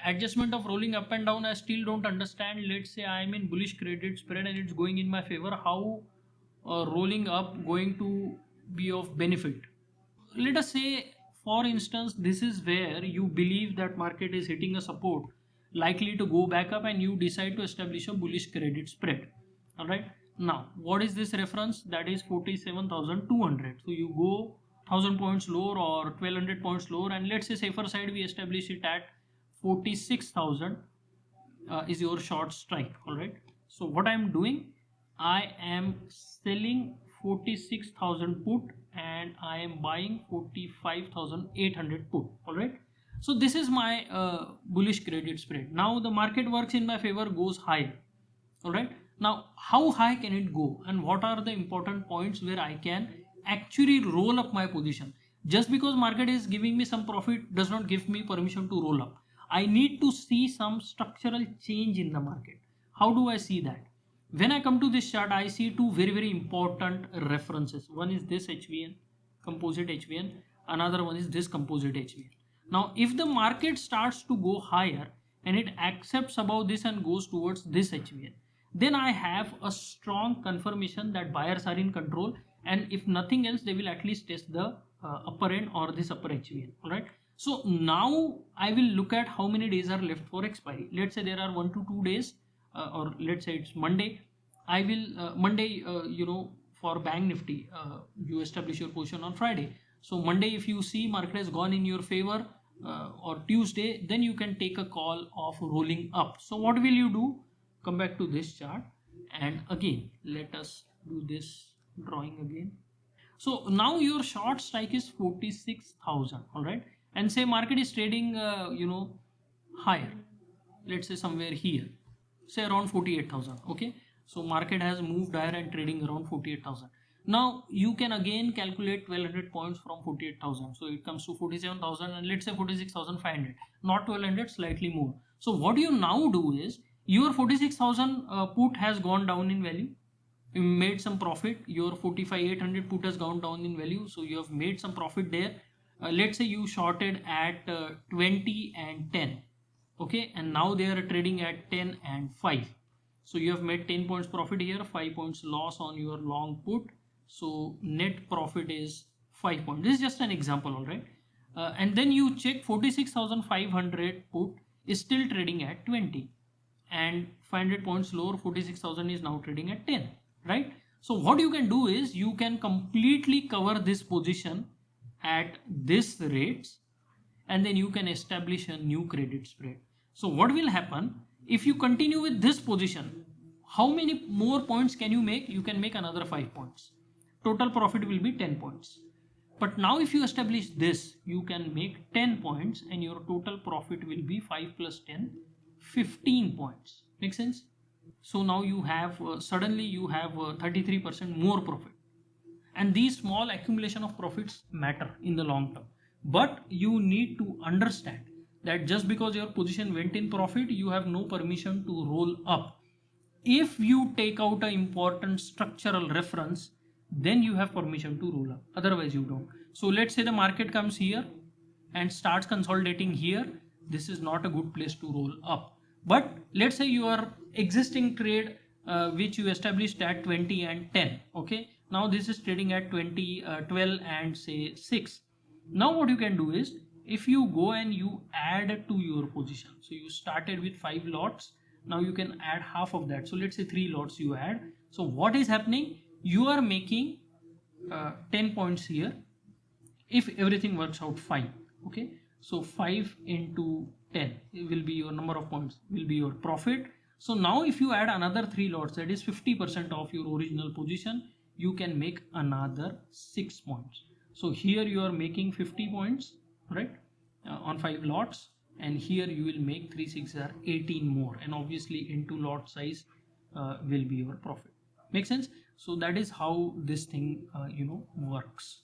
adjustment of rolling up and down, I still don't understand. Let's say I am in bullish credit spread and it's going in my favor. How rolling up going to be of benefit? Let us say, for instance, this is where you believe that market is hitting a support, likely to go back up, and you decide to establish a bullish credit spread. All right. Now, what is this reference? That is 47,200. So you go 1000 points lower or 1200 points lower, and let's say safer side we establish it at 46,000 is your short strike. All right. So what I am doing, I am selling 46,000 put and I am buying 45,800 put. All right. So this is my bullish credit spread. Now the market works in my favor, goes higher. All right. Now how high can it go, and what are the important points where I can actually roll up my position? Just because market is giving me some profit does not give me permission to roll up. I need to see some structural change in the market. How do I see that? When I come to this chart, I see two very important references. One is this HVN, composite HVN. Another one is this composite HVN. Now, if the market starts to go higher and it accepts above this and goes towards this HVN, then I have a strong confirmation that buyers are in control, and if nothing else, they will at least test the upper end or this upper HVN. All right. So now I will look at how many days are left for expiry. Let's say there are 1 to 2 days, or let's say it's Monday. I will Monday, for Bank Nifty, you establish your position on Friday. So Monday, if you see market has gone in your favor, or Tuesday, then you can take a call of rolling up. So what will you do? Come back to this chart, and again let us do this drawing again. So now your short strike is 46,000. all right, and say market is trading higher, let's say somewhere here, say around 48,000. okay, so market has moved higher and trading around 48,000. Now you can again calculate 1200 points from 48,000, so it comes to 47,000, and let's say 46,500, not 1200, slightly more. So what you now do is, your 46,000 put has gone down in value, you made some profit. Your 45,800 put has gone down in value, so you have made some profit there. Let's say you shorted at 20 and 10, okay, and now they are trading at 10 and 5. So you have made 10 points profit here, 5 points loss on your long put. So net profit is 5 points. This is just an example. All right, and then you check 46,500 put is still trading at 20, and 500 points lower, 46,000 is now trading at 10, right? So what you can do is, you can completely cover this position at this rates, and then you can establish a new credit spread. So what will happen if you continue with this position? How many more points can you make? You can make another 5 points. Total profit will be 10 points. But now if you establish this, you can make 10 points and your total profit will be 5 plus 10, 15 points. Make sense? So now you have suddenly you have 33% more profit, and these small accumulation of profits matter in the long term. But you need to understand that just because your position went in profit, you have no permission to roll up. If you take out an important structural reference, then you have permission to roll up, otherwise you don't. So let's say the market comes here and starts consolidating here. This is not a good place to roll up. But let's say your existing trade which you established at 20 and 10, okay, now this is trading at 20, 12 and say 6. Now what you can do is, if you go and you add to your position, so you started with 5 lots, now you can add half of that. So let's say 3 lots you add. So what is happening? You are making 10 points here if everything works out fine. Okay, so 5 into 10 will be your number of points, will be your profit. So now if you add another 3 lots, that is 50% of your original position, you can make another 6 points. So here you are making 50 points, right, on 5 lots, and here you will make 3 6 are 18 more, and obviously into lot size will be your profit. Make sense? So that is how this thing works.